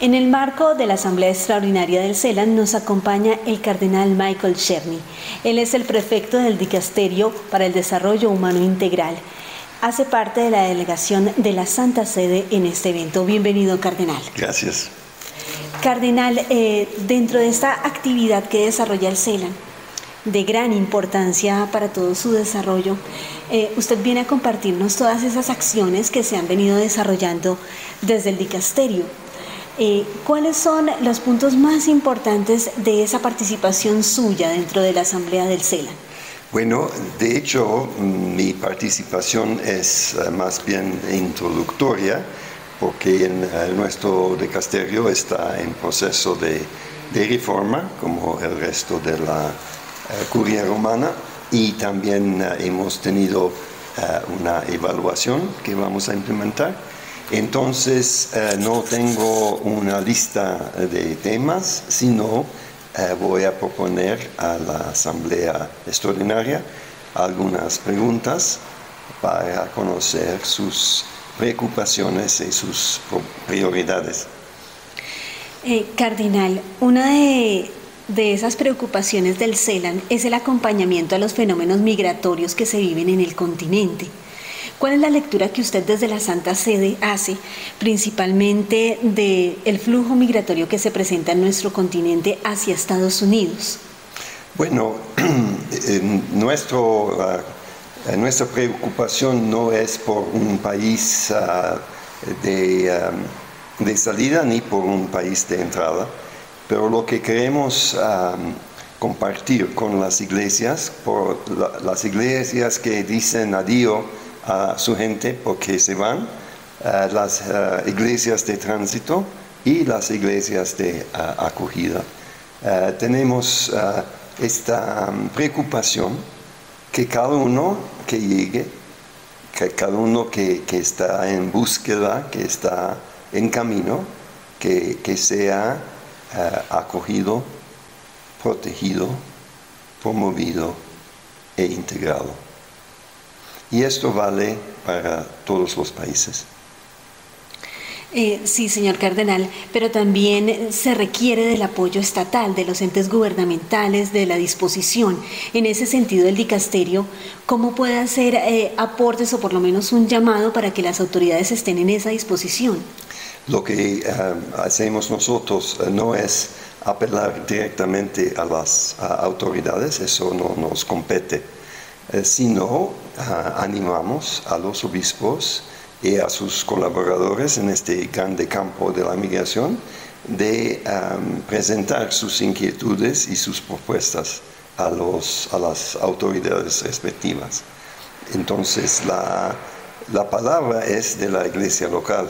En el marco de la Asamblea Extraordinaria del CELAN nos acompaña el cardenal Michael Czerny. Él es el prefecto del Dicasterio para el Desarrollo Humano Integral. Hace parte de la delegación de la Santa Sede en este evento. Bienvenido, cardenal. Gracias. Cardenal, dentro de esta actividad que desarrolla el CELAN, de gran importancia para todo su desarrollo, usted viene a compartirnos todas esas acciones que se han venido desarrollando desde el Dicasterio. ¿Cuáles son los puntos más importantes de esa participación suya dentro de la Asamblea del CELAN? Bueno, de hecho, mi participación es más bien introductoria, porque nuestro dicasterio está en proceso de reforma, como el resto de la Curia Romana, y también hemos tenido una evaluación que vamos a implementar. Entonces, no tengo una lista de temas, sino voy a proponer a la Asamblea Extraordinaria algunas preguntas para conocer sus preocupaciones y sus prioridades. Cardenal, una de esas preocupaciones del CELAN es el acompañamiento a los fenómenos migratorios que se viven en el continente. ¿Cuál es la lectura que usted desde la Santa Sede hace, principalmente del flujo migratorio que se presenta en nuestro continente hacia Estados Unidos? Bueno, nuestra preocupación no es por un país de salida ni por un país de entrada, pero lo que queremos compartir con las iglesias, por las iglesias que dicen adiós a su gente porque se van, las iglesias de tránsito y las iglesias de acogida. Tenemos esta preocupación que cada uno que llegue, que cada uno que está en búsqueda, que está en camino, que sea acogido, protegido, promovido e integrado. Y esto vale para todos los países. Sí, señor cardenal, pero también se requiere del apoyo estatal, de los entes gubernamentales, de la disposición. En ese sentido, el dicasterio, ¿cómo puede hacer aportes o por lo menos un llamado para que las autoridades estén en esa disposición? Lo que hacemos nosotros no es apelar directamente a las autoridades, eso no nos compete, sino animamos a los obispos y a sus colaboradores en este grande campo de la migración de presentar sus inquietudes y sus propuestas a las autoridades respectivas. Entonces la palabra es de la iglesia local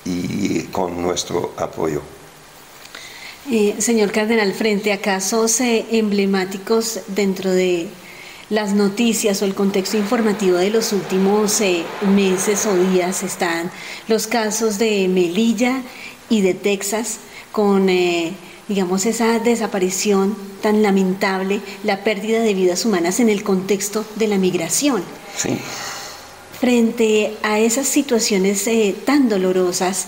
y con nuestro apoyo. Señor cardenal, frente a casos emblemáticos dentro de las noticias o el contexto informativo de los últimos meses o días, están los casos de Melilla y de Texas con, digamos, esa desaparición tan lamentable, la pérdida de vidas humanas en el contexto de la migración. Sí. Frente a esas situaciones tan dolorosas,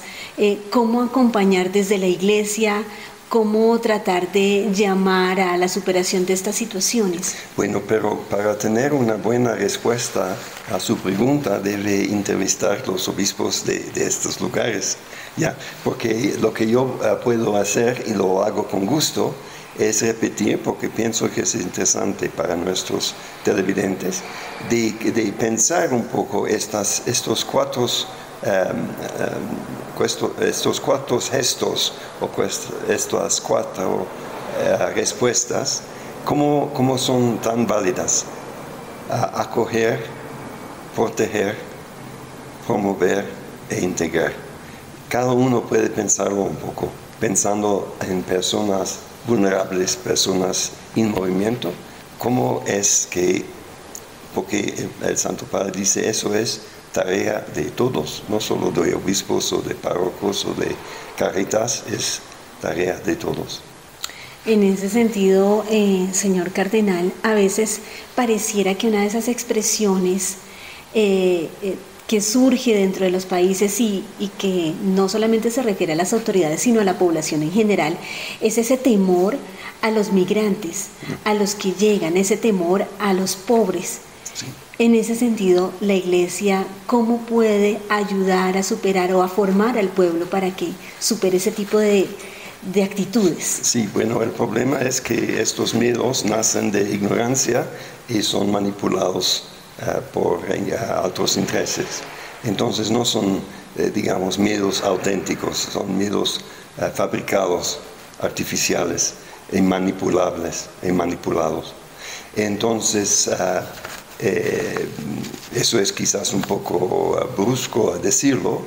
¿cómo acompañar desde la Iglesia? ¿Cómo tratar de llamar a la superación de estas situaciones? Bueno, pero para tener una buena respuesta a su pregunta debe entrevistar a los obispos de estos lugares, ¿ya? Porque lo que yo puedo hacer, y lo hago con gusto, es repetir, porque pienso que es interesante para nuestros televidentes, de pensar un poco estos cuatro gestos o estas cuatro respuestas, ¿cómo son tan válidas? Acoger, proteger, promover e integrar. Cada uno puede pensarlo un poco, pensando en personas vulnerables, personas en movimiento, cómo es que, porque el Santo Padre dice, eso es tarea de todos, no solo de obispos o de párrocos o de Caritas, es tarea de todos. En ese sentido, señor cardenal, a veces pareciera que una de esas expresiones que que surge dentro de los países y que no solamente se refiere a las autoridades, sino a la población en general, es ese temor a los migrantes, a los que llegan, ese temor a los pobres. Sí. En ese sentido, la Iglesia, ¿cómo puede ayudar a superar o a formar al pueblo para que supere ese tipo de actitudes? Sí, bueno, el problema es que estos miedos nacen de ignorancia y son manipulados por altos intereses. Entonces no son, digamos, miedos auténticos, son miedos fabricados, artificiales, manipulables y manipulados. Entonces, eso es quizás un poco brusco decirlo,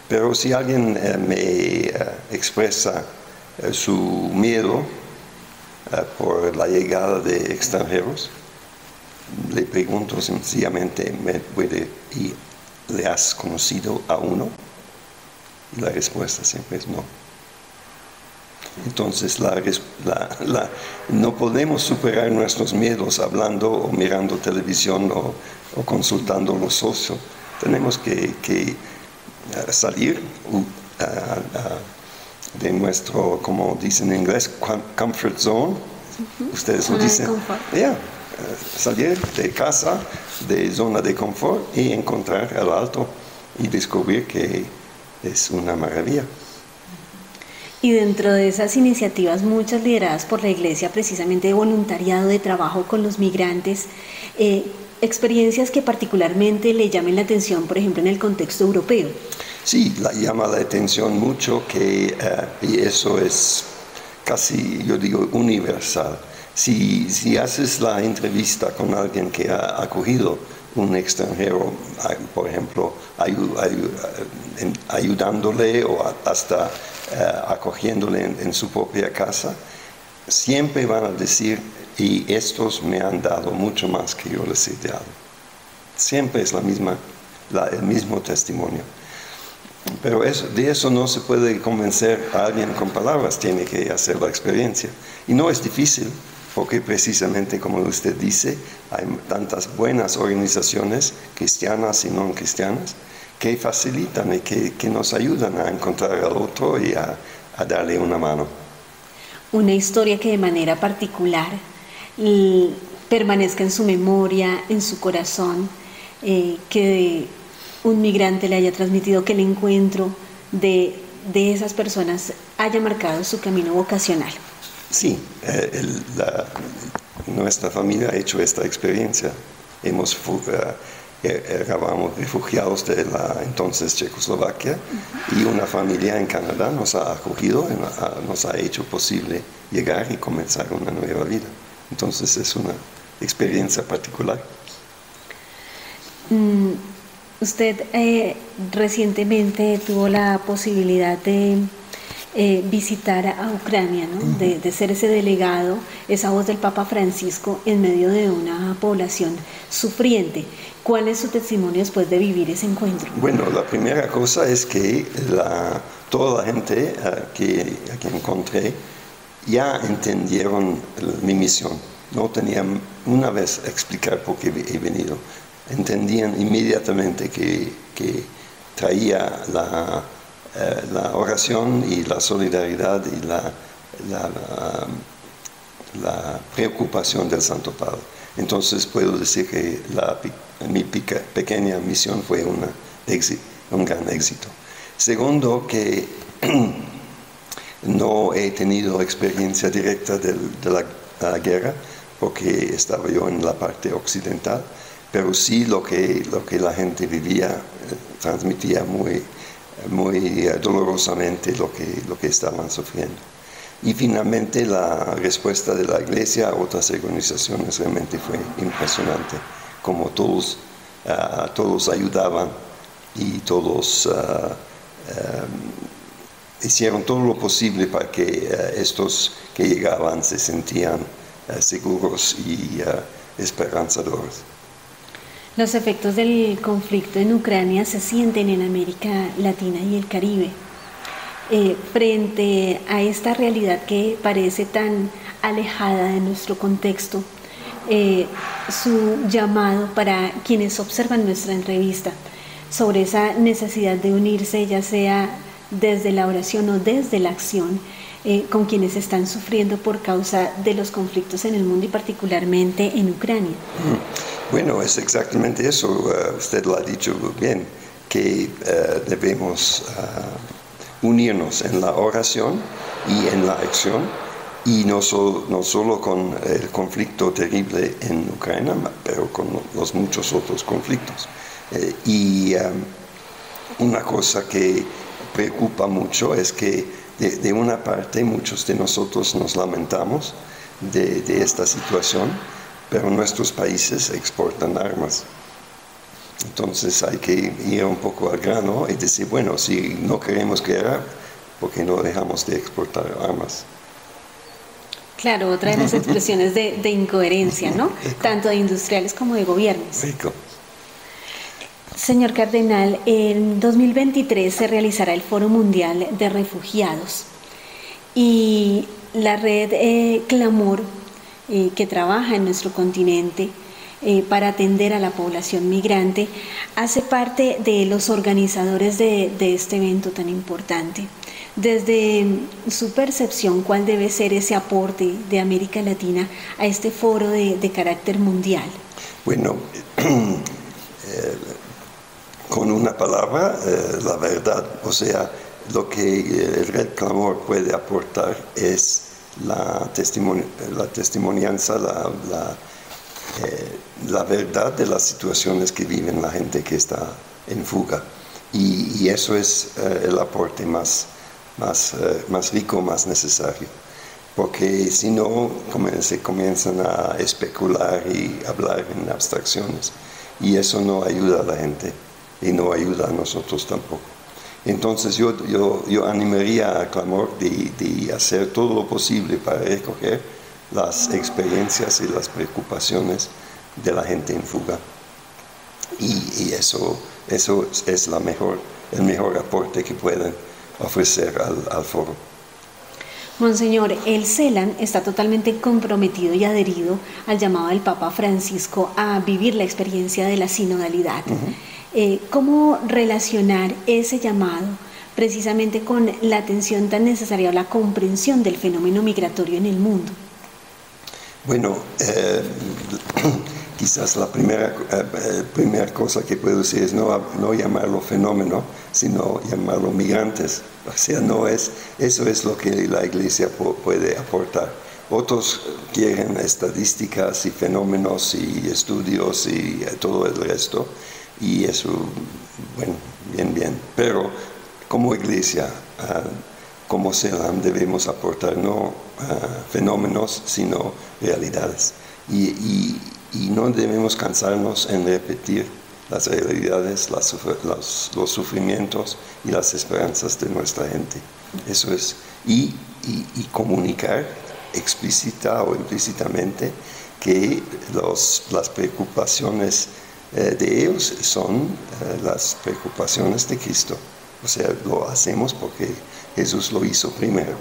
pero si alguien me expresa su miedo por la llegada de extranjeros, le pregunto sencillamente, ¿le has conocido a uno? Y la respuesta siempre es no. Entonces no podemos superar nuestros miedos hablando o mirando televisión o consultando a los socios. Tenemos que salir de nuestro, como dicen en inglés, comfort zone. Ustedes lo dicen. Salir de casa, de zona de confort y encontrar el alto y descubrir que es una maravilla. Y dentro de esas iniciativas, muchas lideradas por la Iglesia, precisamente de voluntariado, de trabajo con los migrantes, experiencias que particularmente le llamen la atención, por ejemplo, en el contexto europeo. Sí, llama la atención mucho y eso es casi, yo digo, universal. Si haces la entrevista con alguien que ha acogido un extranjero, por ejemplo, ayudándole o hasta acogiéndole en su propia casa, siempre van a decir, y estos me han dado mucho más que yo les he dado. Siempre es el mismo testimonio. Pero de eso no se puede convencer a alguien con palabras, tiene que hacer la experiencia. Y no es difícil, porque precisamente como usted dice, hay tantas buenas organizaciones, cristianas y no cristianas, que facilitan y que nos ayudan a encontrar al otro y a darle una mano. Una historia que de manera particular permanezca en su memoria, en su corazón, que un migrante le haya transmitido, que el encuentro de esas personas haya marcado su camino vocacional. Sí, nuestra familia ha hecho esta experiencia. Éramos refugiados de la entonces Checoslovaquia y una familia en Canadá nos ha acogido, nos ha hecho posible llegar y comenzar una nueva vida. Entonces es una experiencia particular. Usted recientemente tuvo la posibilidad de visitar a Ucrania, ¿no? De ser ese delegado, esa voz del Papa Francisco en medio de una población sufriente. ¿Cuál es su testimonio después de vivir ese encuentro? Bueno, la primera cosa es que toda la gente que encontré ya entendieron mi misión. No tenían una vez explicar por qué he venido. Entendían inmediatamente que traía la oración y la solidaridad y la preocupación del Santo Padre. Entonces puedo decir que mi pequeña misión fue un gran éxito. Segundo, que no he tenido experiencia directa de la guerra, porque estaba yo en la parte occidental, pero sí lo que la gente vivía, transmitía muy dolorosamente lo que estaban sufriendo. Y finalmente la respuesta de la Iglesia a otras organizaciones realmente fue impresionante, como todos ayudaban y todos hicieron todo lo posible para que estos que llegaban se sentían seguros y esperanzadores. Los efectos del conflicto en Ucrania se sienten en América Latina y el Caribe. Frente a esta realidad que parece tan alejada de nuestro contexto, su llamado para quienes observan nuestra entrevista, sobre esa necesidad de unirse, ya sea desde la oración o desde la acción, con quienes están sufriendo por causa de los conflictos en el mundo y particularmente en Ucrania. Bueno, es exactamente eso. Usted lo ha dicho bien, que debemos unirnos en la oración y en la acción, y no solo con el conflicto terrible en Ucrania, pero con los muchos otros conflictos. Una cosa que preocupa mucho es que de una parte muchos de nosotros nos lamentamos de esta situación, pero nuestros países exportan armas. Entonces hay que ir un poco al grano y decir, bueno, si no queremos guerra, ¿por qué no dejamos de exportar armas? Claro, otra de las expresiones de incoherencia, ¿no? Tanto de industriales como de gobiernos. Rico. Señor Cardenal, en 2023 se realizará el Foro Mundial de Refugiados y la red Clamor, que trabaja en nuestro continente para atender a la población migrante, hace parte de los organizadores de este evento tan importante. Desde su percepción, ¿cuál debe ser ese aporte de América Latina a este foro de carácter mundial? Bueno, con una palabra, la verdad, o sea, lo que el Red Clamor puede aportar es la testimonianza, la verdad de las situaciones que viven la gente que está en fuga. Y eso es el aporte más rico, más necesario. Porque si no, se comienzan a especular y hablar en abstracciones. Y eso no ayuda a la gente y no ayuda a nosotros tampoco. Entonces yo animaría a Clamor de hacer todo lo posible para recoger las experiencias y las preocupaciones de la gente en fuga. Y eso es el mejor aporte que pueden ofrecer al foro. Monseñor, el CELAN está totalmente comprometido y adherido al llamado del Papa Francisco a vivir la experiencia de la sinodalidad. ¿Cómo relacionar ese llamado precisamente con la atención tan necesaria o la comprensión del fenómeno migratorio en el mundo? Bueno, quizás la primera cosa que puedo decir es no llamarlo fenómeno, sino llamarlo migrantes. O sea, eso es lo que la Iglesia puede aportar. Otros quieren estadísticas y fenómenos y estudios y todo el resto, y eso, bueno, bien. Pero como Iglesia, como CELAM, debemos aportar no fenómenos, sino realidades. Y no debemos cansarnos en repetir las realidades, los sufrimientos y las esperanzas de nuestra gente. Eso es. Y comunicar explícita o implícitamente que las preocupaciones de ellos son las preocupaciones de Cristo. O sea, lo hacemos porque Jesús lo hizo primero.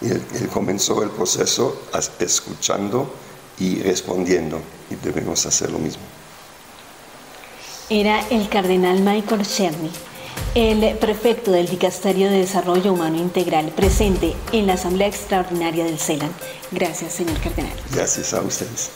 Y él comenzó el proceso escuchando y respondiendo, y debemos hacer lo mismo. Era el cardenal Michael Czerny, el prefecto del Dicasterio de Desarrollo Humano Integral, presente en la Asamblea Extraordinaria del CELAN. Gracias, señor cardenal. Gracias a ustedes.